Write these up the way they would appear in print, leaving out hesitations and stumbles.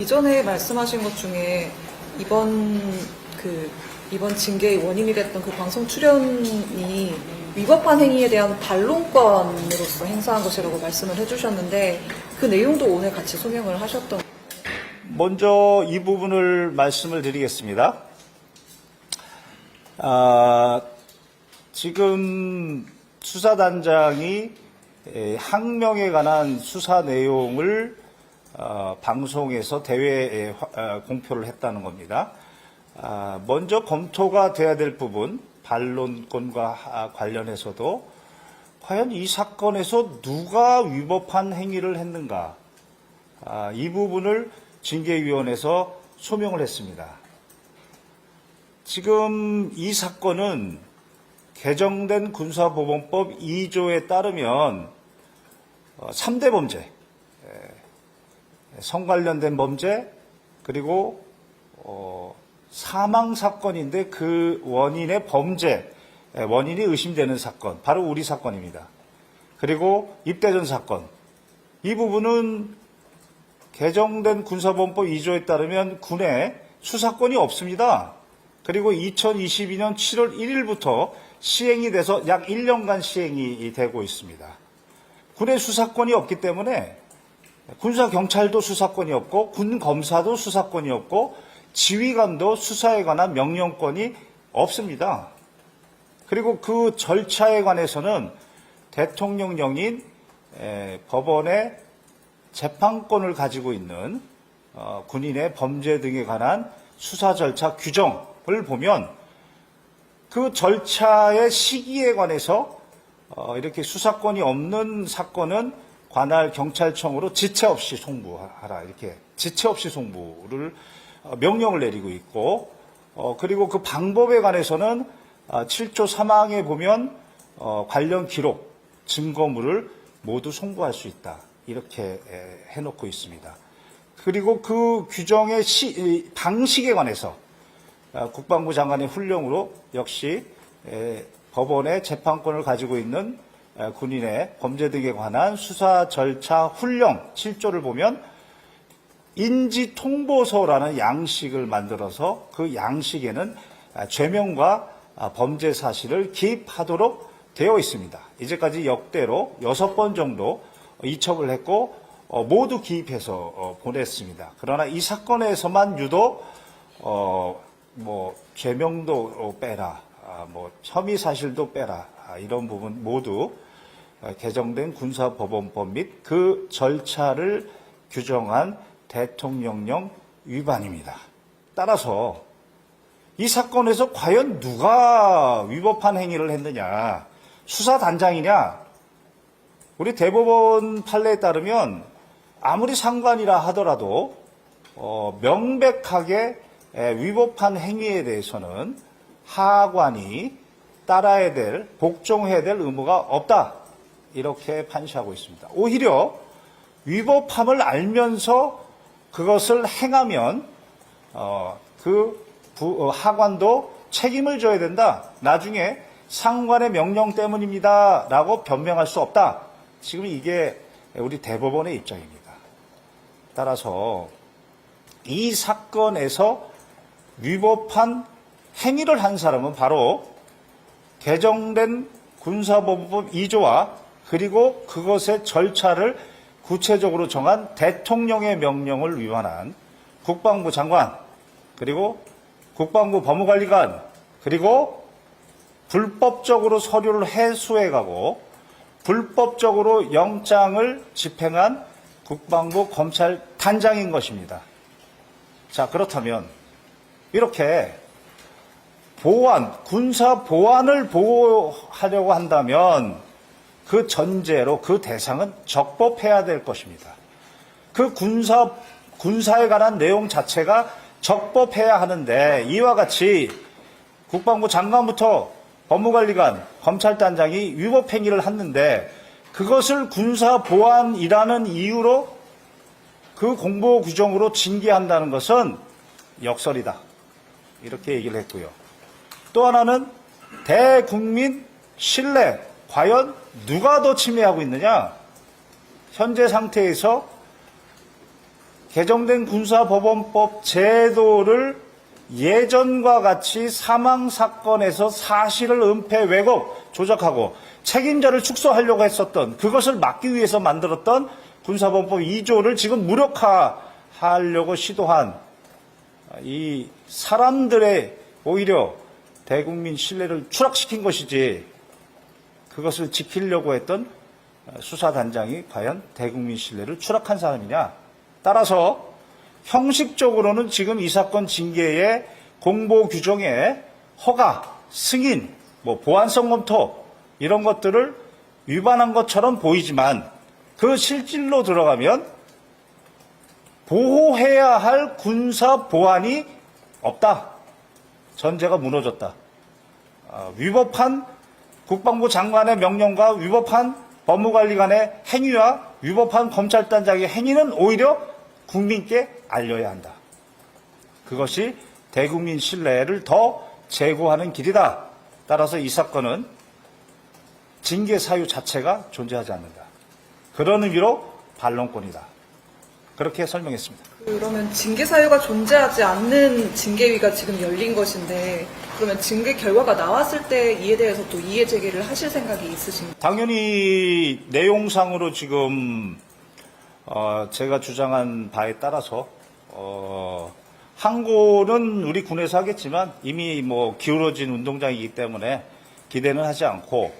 이전에 말씀하신 것 중에 이번 징계의 원인이 됐던 그 방송 출연이 위법한 행위에 대한 반론권으로서 행사한 것이라고 말씀을 해주셨는데 그 내용도 오늘 같이 소명을 하셨던. 먼저 이 부분을 말씀을 드리겠습니다. 지금 수사단장이 항명에 관한 수사 내용을 방송에서 대회에 공표를 했다는 겁니다. 먼저 검토가 돼야 될 부분, 반론권과 관련해서도 과연 이 사건에서 누가 위법한 행위를 했는가, 이 부분을 징계위원회에서 소명을 했습니다. 지금 이 사건은 개정된 군사법원법 2조에 따르면 3대 범죄, 성 관련된 범죄, 그리고 사망 사건인데 그 원인의 범죄, 원인이 의심되는 사건, 바로 우리 사건입니다. 그리고 입대전 사건, 이 부분은 개정된 군사법원법 2조에 따르면 군에 수사권이 없습니다. 그리고 2022년 7월 1일부터 시행이 돼서 약 1년간 시행이 되고 있습니다. 군의 수사권이 없기 때문에 군사경찰도 수사권이 없고 군검사도 수사권이 없고 지휘관도 수사에 관한 명령권이 없습니다. 그리고 그 절차에 관해서는 대통령령인 법원의 재판권을 가지고 있는 군인의 범죄 등에 관한 수사 절차 규정을 보면 그 절차의 시기에 관해서 이렇게 수사권이 없는 사건은 관할 경찰청으로 지체 없이 송부하라, 이렇게 지체 없이 송부를 명령을 내리고 있고, 그리고 그 방법에 관해서는 7조 3항에 보면 관련 기록, 증거물을 모두 송부할 수 있다, 이렇게 해놓고 있습니다. 그리고 그 규정의 방식에 관해서 국방부 장관의 훈령으로 역시 법원의 재판권을 가지고 있는 군인의 범죄 등에 관한 수사 절차 훈령 7조를 보면 인지통보서라는 양식을 만들어서 그 양식에는 죄명과 범죄 사실을 기입하도록 되어 있습니다. 이제까지 역대로 6번 정도 이첩을 했고 모두 기입해서 보냈습니다. 그러나 이 사건에서만 유독 죄명도 빼라, 혐의 사실도 빼라, 이런 부분 모두 개정된 군사법원법 및 그 절차를 규정한 대통령령 위반입니다. 따라서 이 사건에서 과연 누가 위법한 행위를 했느냐, 수사단장이냐, 우리 대법원 판례에 따르면 아무리 상관이라 하더라도 명백하게 위법한 행위에 대해서는 하관이 따라야 될, 복종해야 될 의무가 없다, 이렇게 판시하고 있습니다. 오히려 위법함을 알면서 그것을 행하면 하관도 책임을 져야 된다, 나중에 상관의 명령 때문입니다 라고 변명할 수 없다, 지금 이게 우리 대법원의 입장입니다. 따라서 이 사건에서 위법한 행위를 한 사람은 바로 개정된 군사법원법 2조와 그리고 그것의 절차를 구체적으로 정한 대통령의 명령을 위반한 국방부 장관, 그리고 국방부 법무관리관, 그리고 불법적으로 서류를 해수해가고 불법적으로 영장을 집행한 국방부 검찰단장인 것입니다. 자, 그렇다면 이렇게 군사 보안을 보호하려고 한다면 그 전제로 그 대상은 적법해야 될 것입니다. 그 군사에 관한 내용 자체가 적법해야 하는데 이와 같이 국방부 장관부터 법무관리관, 검찰단장이 위법행위를 했는데 그것을 군사보안이라는 이유로 그 공보 규정으로 징계한다는 것은 역설이다, 이렇게 얘기를 했고요. 또 하나는 대국민 신뢰, 과연 누가 더 침해하고 있느냐, 현재 상태에서 개정된 군사법원법 제도를 예전과 같이 사망사건에서 사실을 은폐, 왜곡, 조작하고 책임자를 축소하려고 했었던, 그것을 막기 위해서 만들었던 군사법원법 2조를 지금 무력화하려고 시도한 이 사람들의 오히려 대국민 신뢰를 추락시킨 것이지, 그것을 지키려고 했던 수사단장이 과연 대국민 신뢰를 추락한 사람이냐. 따라서 형식적으로는 지금 이 사건 징계의 공보 규정에 허가, 승인, 보안성 검토 이런 것들을 위반한 것처럼 보이지만 그 실질로 들어가면 보호해야 할 군사 보안이 없다. 전제가 무너졌다. 위법한 국방부 장관의 명령과 위법한 법무관리관의 행위와 위법한 검찰단장의 행위는 오히려 국민께 알려야 한다. 그것이 대국민 신뢰를 더 제고하는 길이다. 따라서 이 사건은 징계 사유 자체가 존재하지 않는다. 그런 의미로 반론권이다. 그렇게 설명했습니다. 그러면 징계 사유가 존재하지 않는 징계위가 지금 열린 것인데, 그러면 징계 결과가 나왔을 때 이에 대해서 또 이해 제기를 하실 생각이 있으신가요? 당연히 내용상으로 지금 제가 주장한 바에 따라서 항고는 우리 군에서 하겠지만 이미 기울어진 운동장이기 때문에 기대는 하지 않고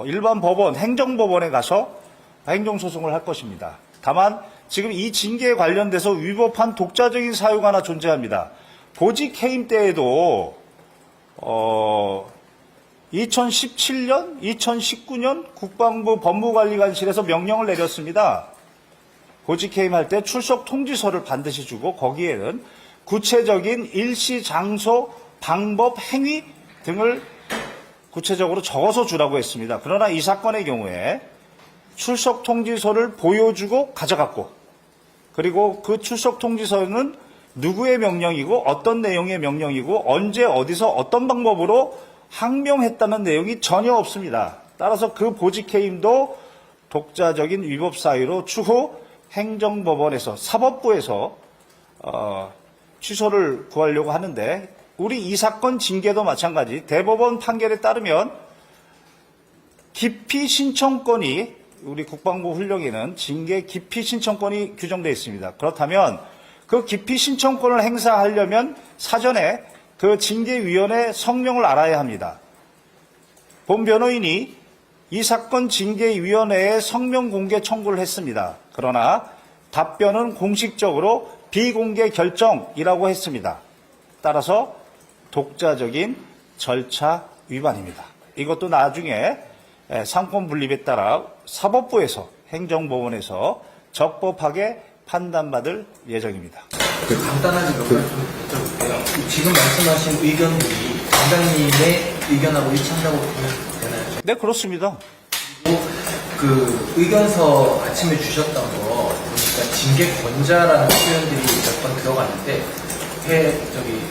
일반 법원, 행정법원에 가서 행정소송을 할 것입니다. 다만 지금 이 징계에 관련돼서 위법한 독자적인 사유가 하나 존재합니다. 보직 해임 때에도 2017년, 2019년 국방부 법무관리관실에서 명령을 내렸습니다. 보직 해임할 때 출석 통지서를 반드시 주고 거기에는 구체적인 일시, 장소, 방법, 행위 등을 구체적으로 적어서 주라고 했습니다. 그러나 이 사건의 경우에 출석 통지서를 보여주고 가져갔고, 그리고 그 출석 통지서는 누구의 명령이고 어떤 내용의 명령이고 언제 어디서 어떤 방법으로 항명했다는 내용이 전혀 없습니다. 따라서 그 보직해임도 독자적인 위법 사유로 추후 행정법원에서, 사법부에서 취소를 구하려고 하는데, 우리 이 사건 징계도 마찬가지, 대법원 판결에 따르면 기피 신청권이, 우리 국방부 훈령에는 징계 기피 신청권이 규정되어 있습니다. 그렇다면 그 기피 신청권을 행사하려면 사전에 그 징계위원회 성명을 알아야 합니다. 본 변호인이 이 사건 징계위원회에 성명 공개 청구를 했습니다. 그러나 답변은 공식적으로 비공개 결정이라고 했습니다. 따라서 독자적인 절차 위반입니다. 이것도 나중에 상권 분립에 따라 사법부에서, 행정법원에서 적법하게 판단받을 예정입니다. 간단하게 몇 가지 좀 여쭤볼게요. 지금 말씀하신 의견들이 단장님의 의견하고 일치한다고 보면 되나요? 네, 그렇습니다. 그리고 그 의견서 아침에 주셨던 거 보니까 징계권자라는 표현들이 몇 번 들어갔는데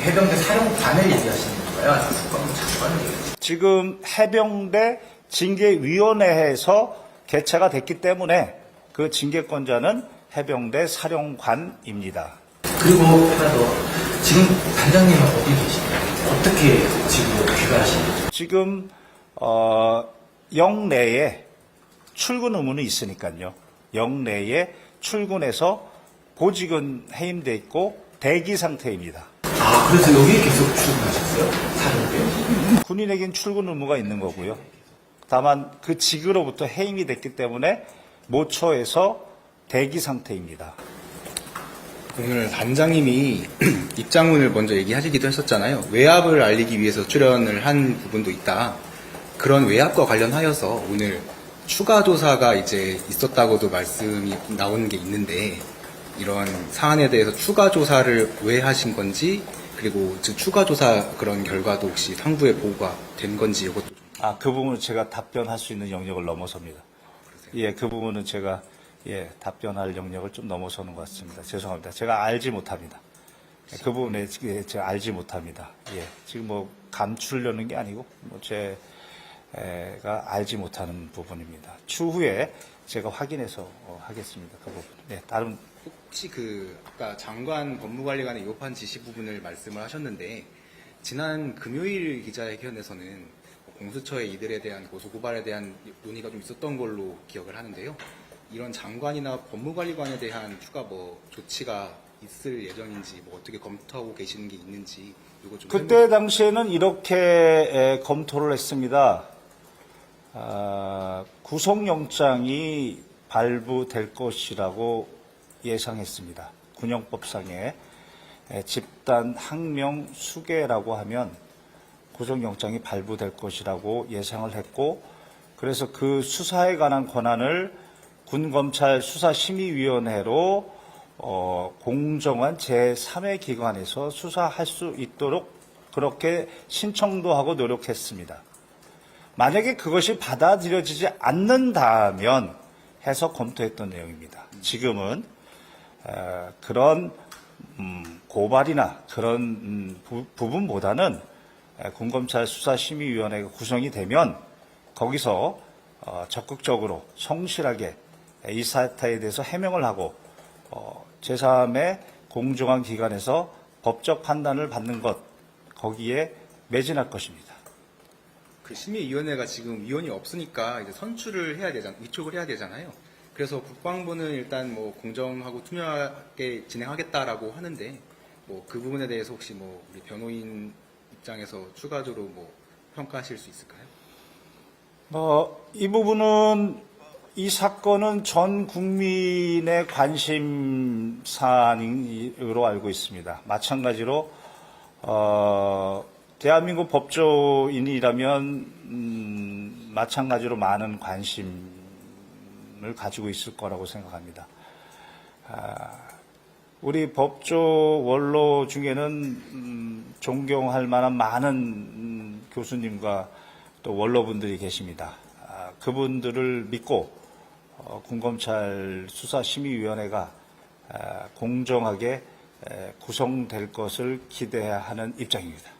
해병대 사령관을 얘기하시는 건가요? 아니면 국방부 장관을 얘기하시는 건가요? 지금 해병대 징계위원회에서 개최가 됐기 때문에 그 징계권자는 해병대 사령관입니다. 그리고 하나 더, 지금 단장님은 어디 계신가요? 어떻게 지금 귀가하시는 거죠? 지금 영내에 출근 의무는 있으니까요. 영내에 출근해서 보직은 해임돼 있고 대기 상태입니다. 아, 그래서 여기에 계속 출근하셨어요? 사령부에? 군인에겐 출근 의무가 있는 거고요. 다만 그 직으로부터 해임이 됐기 때문에 모처에서 대기 상태입니다. 오늘 단장님이 입장문을 먼저 얘기하시기도 했었잖아요. 외압을 알리기 위해서 출연을 한 부분도 있다. 그런 외압과 관련하여서 오늘 추가 조사가 이제 있었다고도 말씀이 나오는 게 있는데, 이런 사안에 대해서 추가 조사를 왜 하신 건지, 그리고 즉 추가 조사 그런 결과도 혹시 상부에 보고가 된 건지 이것도 좀. 그 부분은 제가 답변할 수 있는 영역을 넘어섭니다. 예, 그 부분은 제가 답변할 영역을 좀 넘어서는 것 같습니다. 죄송합니다. 제가 알지 못합니다. 그 부분에 제가 알지 못합니다. 예, 지금 감추려는 게 아니고 제 알지 못하는 부분입니다. 추후에 제가 확인해서 하겠습니다. 그 부분. 네, 다른 혹시 아까 장관 법무관리관의 위법한 지시 부분을 말씀을 하셨는데, 지난 금요일 기자회견에서는 공수처의 이들에 대한 고소고발에 대한 논의가 좀 있었던 걸로 기억을 하는데요. 이런 장관이나 법무관리관에 대한 추가 조치가 있을 예정인지, 어떻게 검토하고 계시는 게 있는지, 이거 좀 그때 당시에는 이렇게 검토를 했습니다. 구속영장이 발부될 것이라고 예상했습니다. 군형법상에 집단 항명 수괴라고 하면 구속영장이 발부될 것이라고 예상을 했고, 그래서 그 수사에 관한 권한을 군검찰 수사심의위원회로 공정한 제3의 기관에서 수사할 수 있도록 그렇게 신청도 하고 노력했습니다. 만약에 그것이 받아들여지지 않는다면 해서 검토했던 내용입니다. 지금은 그런 고발이나 그런 부분보다는 군검찰 수사심의위원회가 구성이 되면 거기서 적극적으로 성실하게 이 사태에 대해서 해명을 하고 제3의 공정한 기관에서 법적 판단을 받는 것, 거기에 매진할 것입니다. 그 심의위원회가 지금 위원이 없으니까 이제 선출을 해야 위촉을 해야 되잖아요. 그래서 국방부는 일단 공정하고 투명하게 진행하겠다라고 하는데, 그 부분에 대해서 혹시 우리 변호인 입장에서 추가적으로 평가하실 수 있을까요? 이 부분은, 이 사건은 전 국민의 관심 사안으로 알고 있습니다. 마찬가지로 대한민국 법조인이라면 마찬가지로 많은 관심을 가지고 있을 거라고 생각합니다. 우리 법조 원로 중에는 존경할 만한 많은 교수님과 또 원로분들이 계십니다. 그분들을 믿고 군검찰 수사심의위원회가 공정하게 구성될 것을 기대하는 입장입니다.